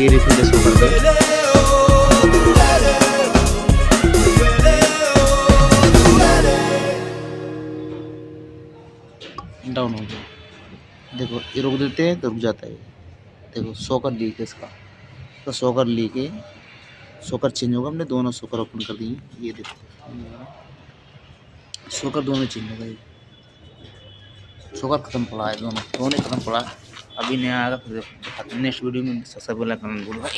Refill show कर दे। Down हो गया, देखो ये रोक देते हैं तो रुक जाता है। देखो सॉकर ली के इसका, तो सॉकर ली के सॉकर चेंज होगा, हमने दोनों सॉकर ओपन कर दिए। ये देखो सॉकर दोनों चेंज हो गए, सॉकर खत्म पड़ा है, दोनों खत्म पड़ा। अभी नया आएगा फिर नेक्स्ट वीडियो में सबसे पहले कमेंट बोलूँगा।